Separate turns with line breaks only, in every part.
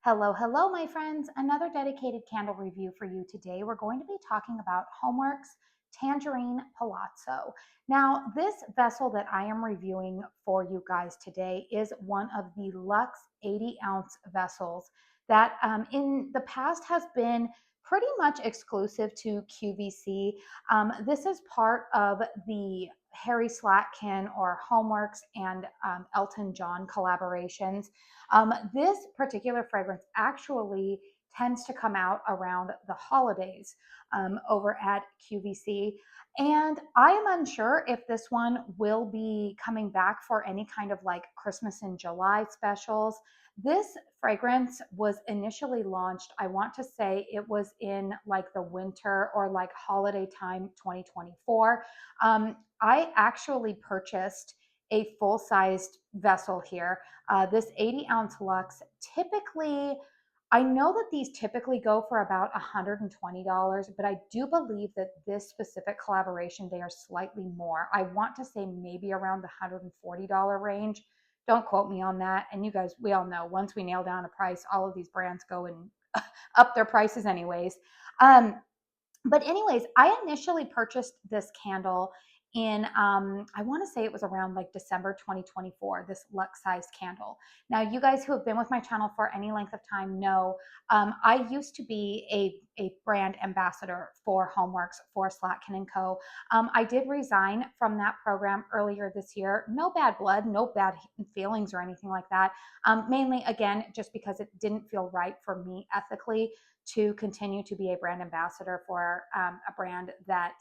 Hello, hello, my friends. Another dedicated candle review for you today. We're going to be talking about HOMEWORX Tangerine Palazzo. Now, this vessel that I am reviewing for you guys today is one of the Luxe 80-ounce vessels that in the past has been pretty much exclusive to QVC. This is part of the Harry Slatkin or HOMEWORX and Elton John collaborations. This particular fragrance actually tends to come out around the holidays over at QVC. And I am unsure if this one will be coming back for any kind of like Christmas in July specials. This fragrance was initially launched, I want to say it was in like the winter or like holiday time 2024. I actually purchased a full sized vessel here. This 80-ounce Luxe typically, I know that these typically go for about $120, but I do believe that this specific collaboration, they are slightly more. I want to say maybe around the $140 range. Don't quote me on that. And you guys, we all know once we nail down a price, all of these brands go and up their prices anyways. Um, but anyways, I initially purchased this candle in I want to say it was around like December 2024, this Luxe size candle. Now, you guys who have been with my channel for any length of time know I used to be a brand ambassador for HOMEWORX for Slatkin & Co. I did resign from that program earlier this year. No bad blood, no bad feelings or anything like that. Mainly, again, just because it didn't feel right for me ethically to continue to be a brand ambassador for a brand that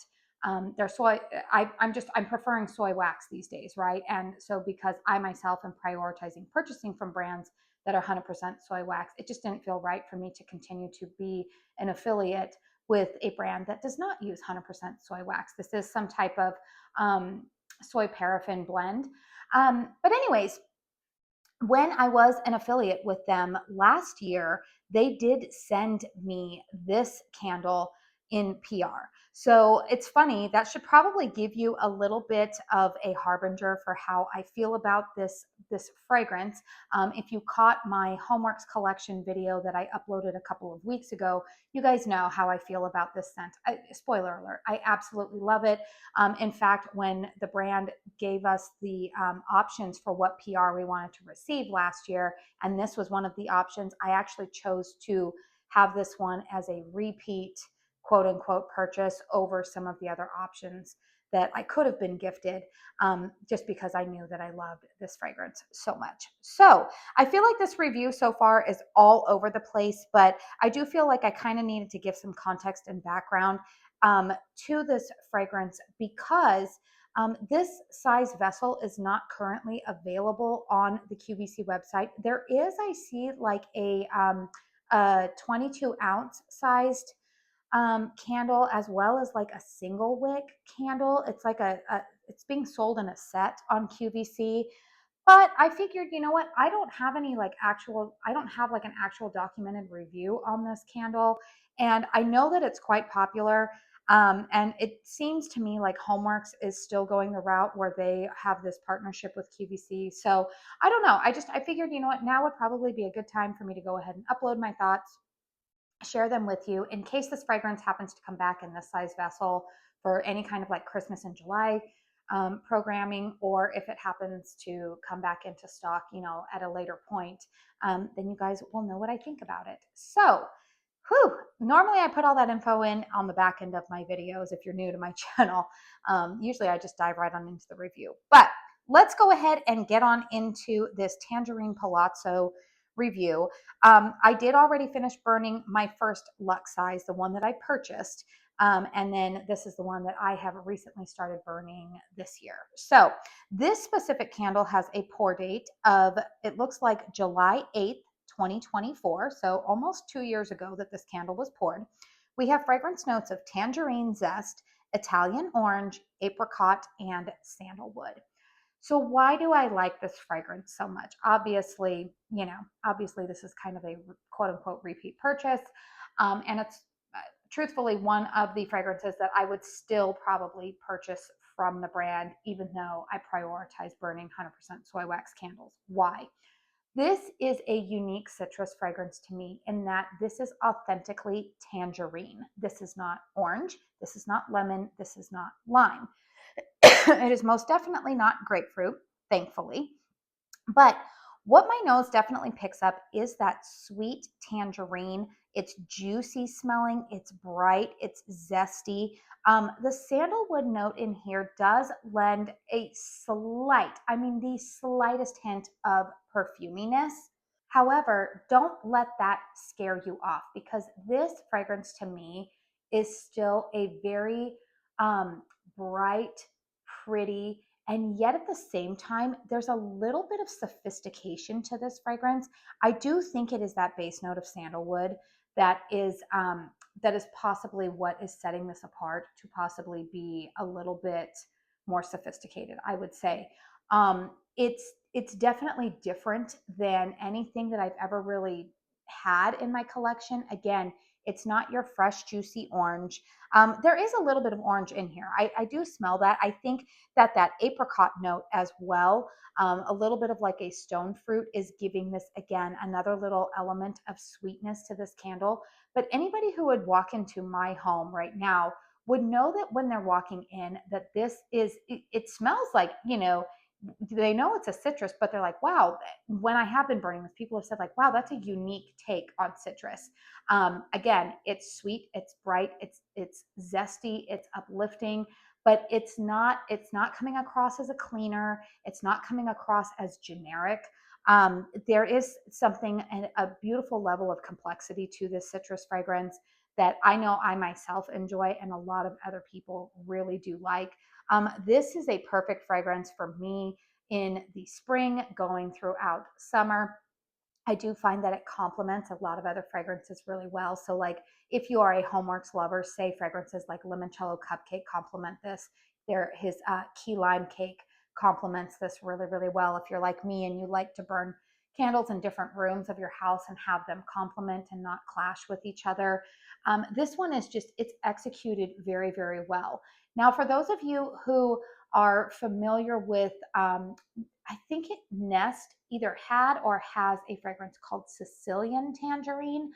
they're soy. I'm preferring soy wax these days, right? And so because I myself am prioritizing purchasing from brands that are 100% soy wax, it just didn't feel right for me to continue to be an affiliate with a brand that does not use 100% soy wax. This is some type of soy paraffin blend. But anyways, when I was an affiliate with them last year, they did send me this candle in PR. So it's funny, that should probably give you a little bit of a harbinger for how I feel about this fragrance. If you caught my HOMEWORX collection video that I uploaded a couple of weeks ago, you guys know how I feel about this scent. Spoiler alert, I absolutely love it. In fact, when the brand gave us the options for what PR we wanted to receive last year, and this was one of the options, I actually chose to have this one as a repeat quote unquote purchase over some of the other options that I could have been gifted, just because I knew that I loved this fragrance so much. So I feel like this review so far is all over the place, but I do feel like I kind of needed to give some context and background to this fragrance because this size vessel is not currently available on the QVC website. There is, I see, like a 22-ounce sized candle, as well as like a single wick candle. It's like it's being sold in a set on QVC. But I figured, you know what? I don't have like an actual documented review on this candle. And I know that it's quite popular. And it seems to me like HOMEWORX is still going the route where they have this partnership with QVC. So I don't know. I figured, you know what? Now would probably be a good time for me to go ahead and upload my thoughts, share them with you in case this fragrance happens to come back in this size vessel for any kind of like Christmas in July programming, or if it happens to come back into stock, you know, at a later point, then you guys will know what I think about it. So, normally I put all that info in on the back end of my videos if you're new to my channel. Usually I just dive right on into the review. But let's go ahead and get on into this Tangerine Palazzo review. I did already finish burning my first Luxe size, the one that I purchased. And then this is the one that I have recently started burning this year. So this specific candle has a pour date of, it looks like July 8th, 2024. So almost 2 years ago that this candle was poured. We have fragrance notes of tangerine zest, Italian orange, apricot, and sandalwood. So why do I like this fragrance so much? Obviously, obviously this is kind of a quote unquote repeat purchase. And it's truthfully one of the fragrances that I would still probably purchase from the brand, even though I prioritize burning 100% soy wax candles. Why? This is a unique citrus fragrance to me in that this is authentically tangerine. This is not orange. This is not lemon. This is not lime. It is most definitely not grapefruit, thankfully. But what my nose definitely picks up is that sweet tangerine. It's juicy smelling, it's bright, it's zesty. The sandalwood note in here does lend a slight, I mean, the slightest hint of perfuminess. However, don't let that scare you off because this fragrance to me is still a very um, bright, pretty, and yet at the same time, there's a little bit of sophistication to this fragrance. I do think it is that base note of sandalwood that is possibly what is setting this apart to possibly be a little bit more sophisticated, I would say. It's definitely different than anything that I've ever really had in my collection. Again, it's not your fresh, juicy orange. There is a little bit of orange in here. I do smell that. I think that apricot note as well, a little bit of like a stone fruit is giving this, again, another little element of sweetness to this candle. But anybody who would walk into my home right now would know that when they're walking in that this is, it smells like, they know it's a citrus, but they're like, wow, when I have been burning this, people have said like, wow, that's a unique take on citrus. Again, it's sweet, it's bright, it's zesty, it's uplifting, but it's not coming across as a cleaner. It's not coming across as generic. There is something, a beautiful level of complexity to this citrus fragrance that I know I myself enjoy and a lot of other people really do like. This is a perfect fragrance for me in the spring, going throughout summer. I do find that it complements a lot of other fragrances really well. So, like, if you are a HOMEWORX lover, say fragrances like Limoncello Cupcake complement this. His key lime cake complements this really, really well. If you're like me and you like to burn candles in different rooms of your house and have them complement and not clash with each other, this one is just, it's executed very, very well. Now, for those of you who are familiar with I think Nest either had or has a fragrance called Sicilian Tangerine.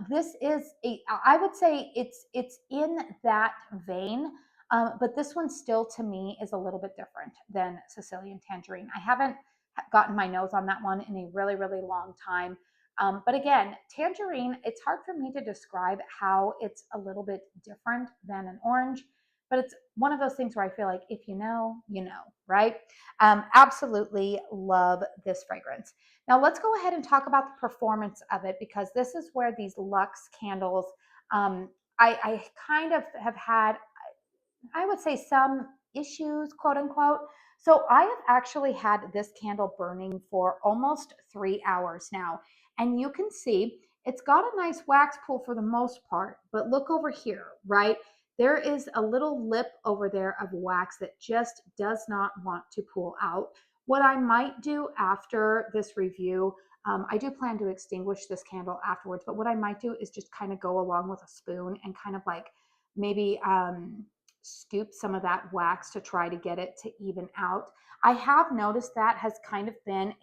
This is I would say it's in that vein, but this one still to me is a little bit different than Sicilian Tangerine. I haven't gotten my nose on that one in a really, really long time. But again, tangerine, it's hard for me to describe how it's a little bit different than an orange, but it's one of those things where I feel like if you know, you know, right? Absolutely love this fragrance. Now let's go ahead and talk about the performance of it because this is where these Luxe candles, um, I kind of have had, I would say, some issues, quote unquote. So I have actually had this candle burning for almost 3 hours now. And you can see it's got a nice wax pool for the most part, but look over here, right? There is a little lip over there of wax that just does not want to pool out. What I might do after this review, I do plan to extinguish this candle afterwards, but what I might do is just kind of go along with a spoon and kind of like maybe scoop some of that wax to try to get it to even out. I have noticed that has kind of been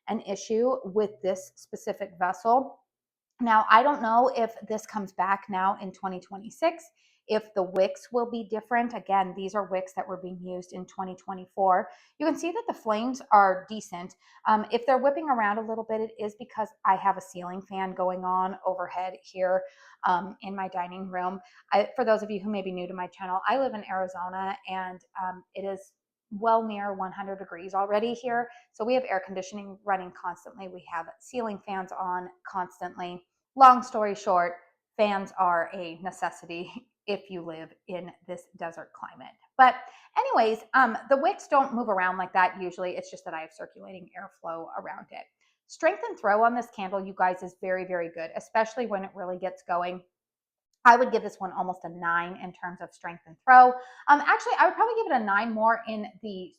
an issue with this specific vessel. Now, I don't know if this comes back now in 2026, if the wicks will be different. Again, these are wicks that were being used in 2024. You can see that the flames are decent. If they're whipping around a little bit, it is because I have a ceiling fan going on overhead here in my dining room. For those of you who may be new to my channel, I live in Arizona and it is well near 100 degrees already here. So we have air conditioning running constantly. We have ceiling fans on constantly. Long story short, fans are a necessity if you live in this desert climate. But anyways, the wicks don't move around like that usually. It's just that I have circulating airflow around it. Strength and throw on this candle, you guys, is very, very good, especially when it really gets going. I would give this one almost a 9 in terms of strength and throw. Actually, I would probably give it a 9 more in the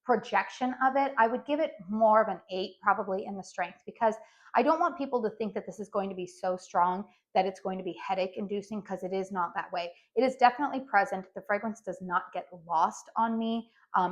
projection of it. I would give it more of an 8 probably in the strength because I don't want people to think that this is going to be so strong that it's going to be headache inducing because it is not that way. It is definitely present. The fragrance does not get lost on me.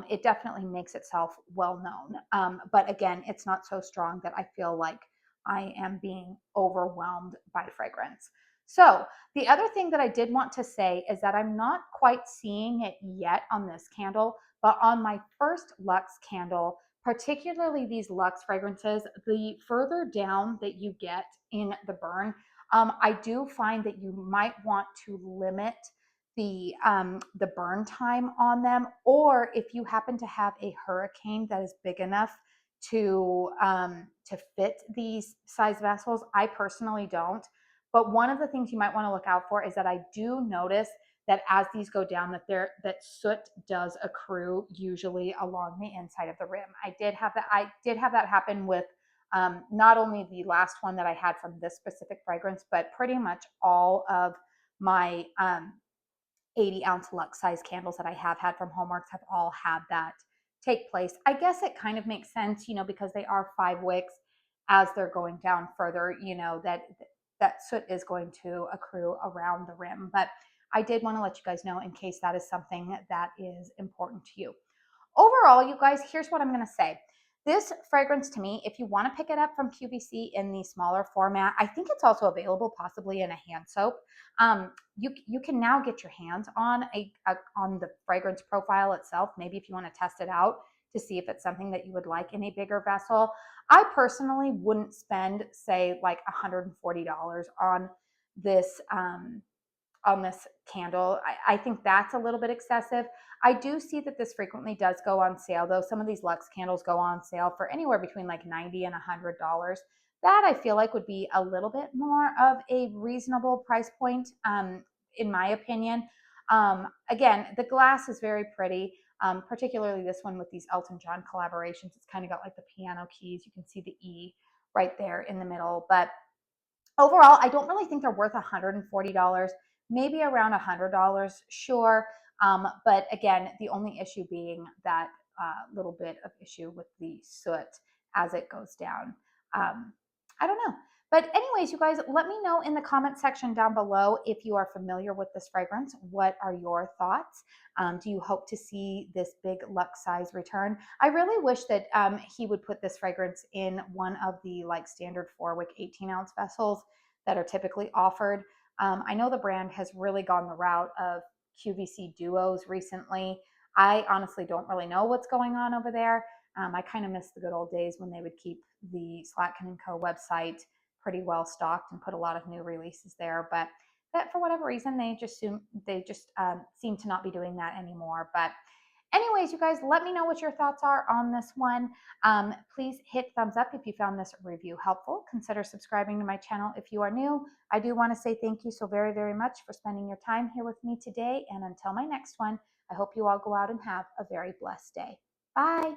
it definitely makes itself well known. But again, it's not so strong that I feel like I am being overwhelmed by fragrance. So the other thing that I did want to say is that I'm not quite seeing it yet on this candle, but on my first Luxe candle, particularly these Luxe fragrances, the further down that you get in the burn, I do find that you might want to limit the burn time on them, or if you happen to have a hurricane that is big enough to fit these size vessels. I personally don't, but one of the things you might want to look out for is that I do notice that as these go down, that soot does accrue usually along the inside of the rim. I did have that happen with not only the last one that I had from this specific fragrance, but pretty much all of my 80-ounce Luxe size candles that I have had from HOMEWORX have all had that take place. I guess it kind of makes sense, because they are 5 wicks. As they're going down further, that soot is going to accrue around the rim. But I did want to let you guys know in case that is something that is important to you. Overall, you guys, here's what I'm going to say. This fragrance to me, if you want to pick it up from QVC in the smaller format, I think it's also available possibly in a hand soap. You can now get your hands on on the fragrance profile itself. Maybe if you want to test it out to see if it's something that you would like in a bigger vessel. I personally wouldn't spend, say, like $140 this on this candle. I think that's a little bit excessive. I do see that this frequently does go on sale, though. Some of these Luxe candles go on sale for anywhere between like $90 and $100. That I feel like would be a little bit more of a reasonable price point, in my opinion. Again, the glass is very pretty, particularly this one with these Elton John collaborations. It's kind of got like the piano keys. You can see the E right there in the middle. But overall, I don't really think they're worth $140, maybe around $100, sure. But again, the only issue being that little bit of issue with the soot as it goes down. I don't know. But anyways, you guys, let me know in the comment section down below if you are familiar with this fragrance. What are your thoughts? Do you hope to see this big Luxe size return? I really wish that he would put this fragrance in one of the like standard 4-wick 18-ounce vessels that are typically offered. I know the brand has really gone the route of QVC duos recently. I honestly don't really know what's going on over there. I kind of miss the good old days when they would keep the Slatkin & Co. website pretty well stocked and put a lot of new releases there. But that, for whatever reason, they just seem to not be doing that anymore. But anyways, you guys, let me know what your thoughts are on this one. Please hit thumbs up if you found this review helpful. Consider subscribing to my channel if you are new. I do want to say thank you so very, very much for spending your time here with me today. And until my next one, I hope you all go out and have a very blessed day. Bye.